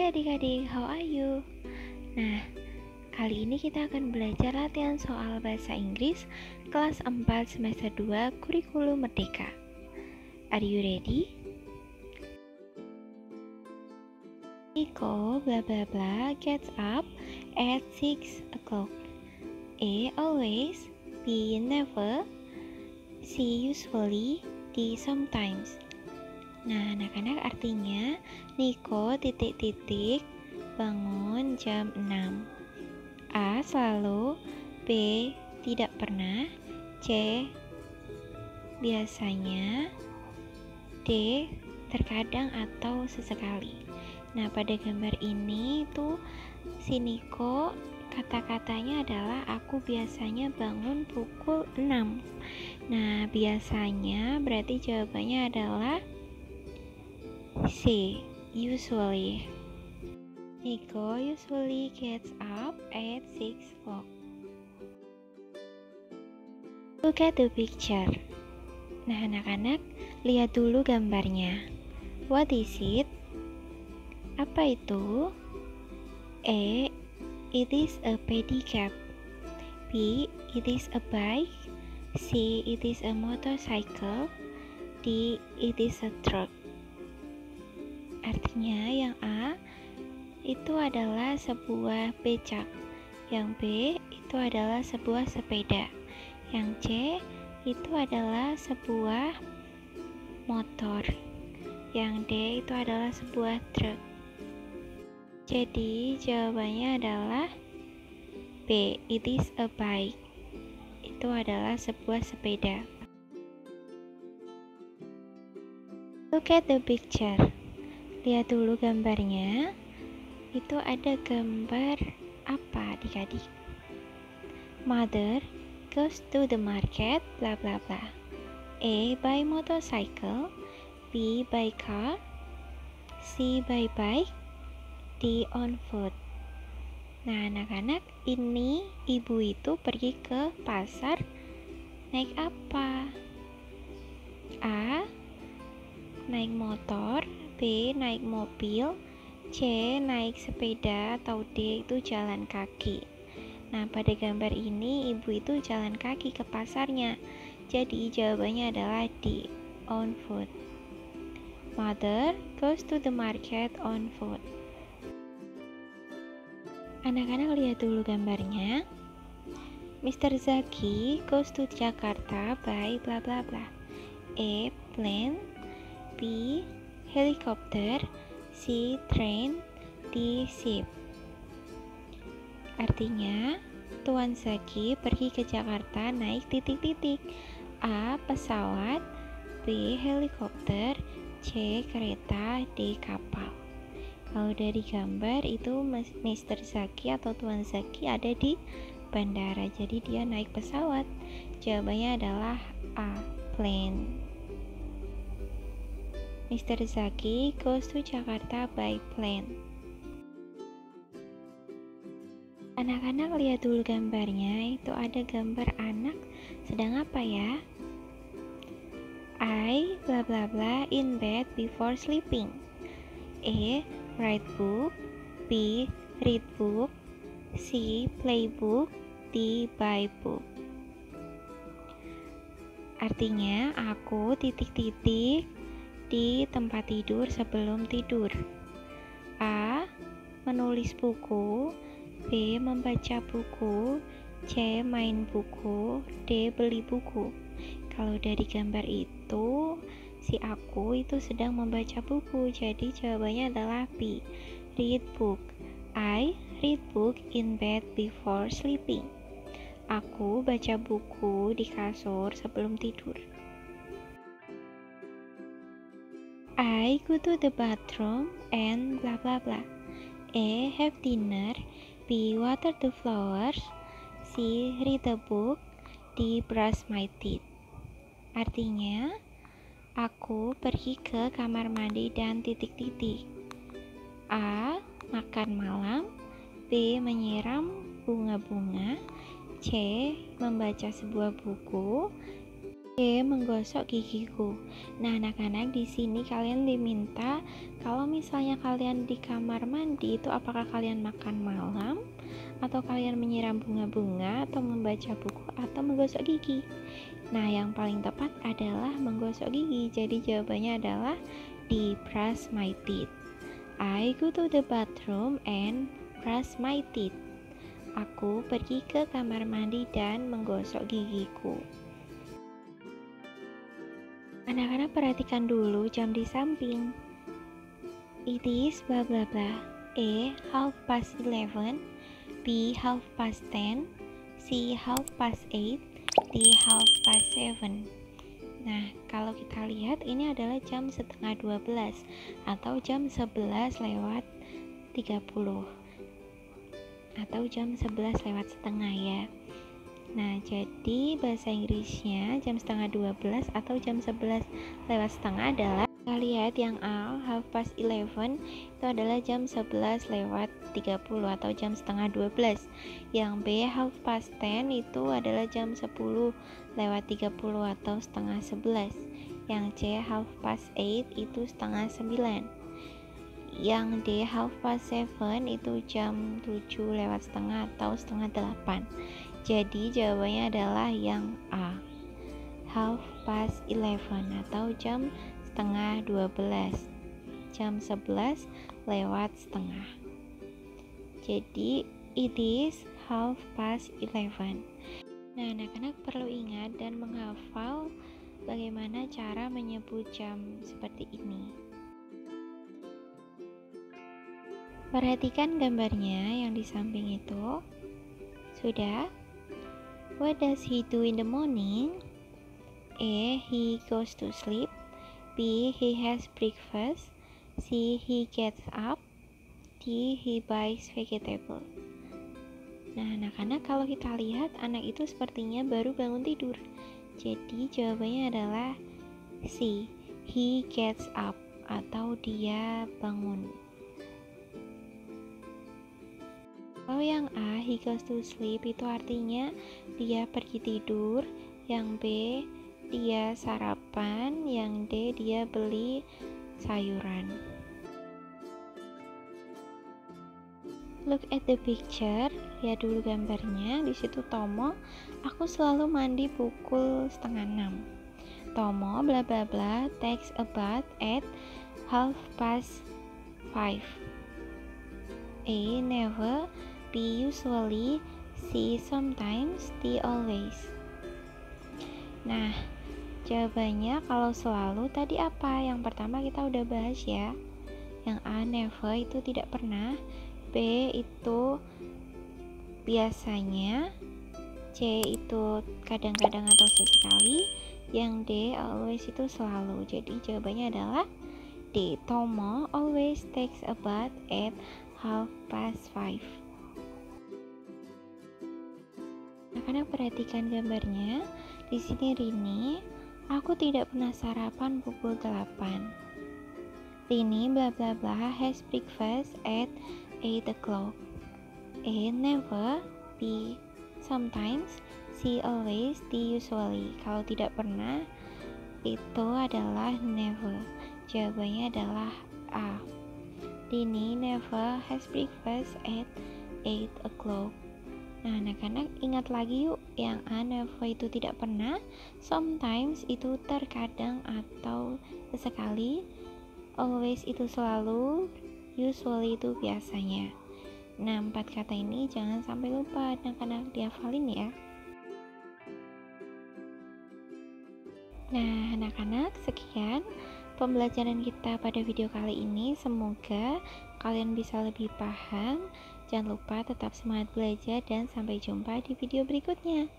adik-adik, how are you? Nah, kali ini kita akan belajar latihan soal bahasa Inggris kelas 4 semester 2 Kurikulum Merdeka. Are you ready? Nico blah blah blah gets up at 6 o'clock. A always, B never, C usually, D sometimes. Nah, anak-anak, artinya Nico titik-titik bangun jam 6. A selalu, B tidak pernah, C biasanya, D terkadang atau sesekali. Nah, pada gambar ini tuh si Nico kata-katanya adalah aku biasanya bangun pukul 6. Nah, biasanya berarti jawabannya adalah C, usually. Nico usually gets up at 6 o'clock. Look at the picture. Nah, anak-anak, lihat dulu gambarnya. What is it? Apa itu? A, it is a pedicab. B, it is a bike. C, it is a motorcycle. D, it is a truck. Artinya yang A itu adalah sebuah becak, yang B itu adalah sebuah sepeda, yang C itu adalah sebuah motor, yang D itu adalah sebuah truk. Jadi jawabannya adalah B, it is a bike. Itu adalah sebuah sepeda. Look at the picture. Lihat dulu gambarnya. Itu ada gambar apa adik-adik? Mother goes to the market bla bla bla. A by motorcycle, B by car, C by bike, D on foot. Nah, anak-anak, ini ibu itu pergi ke pasar naik apa? A naik motor, B naik mobil, C naik sepeda, atau D itu jalan kaki. Nah, pada gambar ini ibu itu jalan kaki ke pasarnya. Jadi jawabannya adalah D, on foot. Mother goes to the market on foot. Anak-anak, lihat dulu gambarnya. Mr. Zaki goes to Jakarta by bla bla bla. A plane, B helicopter, C train, D ship. Artinya, Tuan Zaki pergi ke Jakarta naik titik-titik. A pesawat, B helikopter, C kereta, D kapal. Kalau dari gambar itu Mr. Zaki atau Tuan Zaki ada di bandara, jadi dia naik pesawat. Jawabannya adalah A, plane. Mr. Zaki goes to Jakarta by plane. Anak-anak, lihat dulu gambarnya. Itu ada gambar anak sedang apa ya? I bla bla bla in bed before sleeping. A write book, B read book, C play book, D buy book. Artinya aku titik-titik di tempat tidur sebelum tidur. A menulis buku, B membaca buku, C main buku, D beli buku. Kalau dari gambar itu si aku itu sedang membaca buku, jadi jawabannya adalah B, read book. I read book in bed before sleeping. Aku baca buku di kasur sebelum tidur. I go to the bathroom and bla bla bla. A have dinner, B water the flowers, C read a book, D brush my teeth. Artinya, aku pergi ke kamar mandi dan titik-titik. A makan malam, B menyiram bunga-bunga, C membaca sebuah buku, D. Menggosok gigiku. Nah, anak-anak, di sini kalian diminta kalau misalnya kalian di kamar mandi itu apakah kalian makan malam atau kalian menyiram bunga-bunga atau membaca buku atau menggosok gigi. Nah, yang paling tepat adalah menggosok gigi. Jadi jawabannya adalah D. Brush my teeth. I go to the bathroom and brush my teeth. Aku pergi ke kamar mandi dan menggosok gigiku. Anak-anak, perhatikan dulu jam di samping. It is bla bla bla. A. 11:30. B. 10:30. C. 8:30. D. 7:30. Nah, kalau kita lihat ini adalah jam 11:30 atau jam 11:30 atau jam 11:30 ya. Nah, jadi bahasa Inggrisnya jam 11:30 atau jam 11:30 adalah, kita lihat yang A 11:30 itu adalah jam 11:30 atau jam 11:30. Yang B 10:30 itu adalah jam 10:30 atau 10:30. Yang C 8:30 itu 8:30. Yang D 7:30 itu jam 7:30 atau 7:30. Jadi jawabannya adalah yang A, 11:30 atau jam 11:30, jam 11:30. Jadi it is 11:30. Nah, anak-anak perlu ingat dan menghafal bagaimana cara menyebut jam seperti ini. Perhatikan gambarnya yang di samping itu. Sudah? What does he do in the morning? A. He goes to sleep. B. He has breakfast. C. He gets up. D. He buys vegetable. Nah, anak-anak, kalau kita lihat anak itu sepertinya baru bangun tidur. Jadi jawabannya adalah C. He gets up atau dia bangun. Kalau yang A, he goes to sleep, itu artinya dia pergi tidur. Yang B, dia sarapan. Yang D, dia beli sayuran. Look at the picture. Lihat dulu gambarnya. Di situ Tomo, aku selalu mandi pukul 5:30. Tomo bla bla bla takes a bath at 5:30. A. Never. B. Usually. C. Sometimes. D. Always. Nah, jawabannya kalau selalu tadi apa? Yang pertama kita udah bahas ya. Yang A. Never itu tidak pernah. B. Itu biasanya. C. Itu kadang-kadang atau sesekali. Yang D. Always itu selalu. Jadi jawabannya adalah D. Tomo always takes a bath at 5:30. Anak-anak, perhatikan gambarnya. Di sini Rini, aku tidak pernah sarapan pukul 8. Rini bla bla bla has breakfast at 8 o'clock. A. Never. B. Sometimes. C. Always. D. Usually. Kalau tidak pernah itu adalah never. Jawabannya adalah A. Rini never has breakfast at 8 o'clock. Nah, anak-anak ingat lagi yuk, yang A never itu tidak pernah, sometimes itu terkadang atau sesekali, always itu selalu, usually itu biasanya. Nah, 4 kata ini jangan sampai lupa anak-anak dihafalin ya. Nah, anak-anak, sekian pembelajaran kita pada video kali ini. Semoga kalian bisa lebih paham. Jangan lupa tetap semangat belajar dan sampai jumpa di video berikutnya.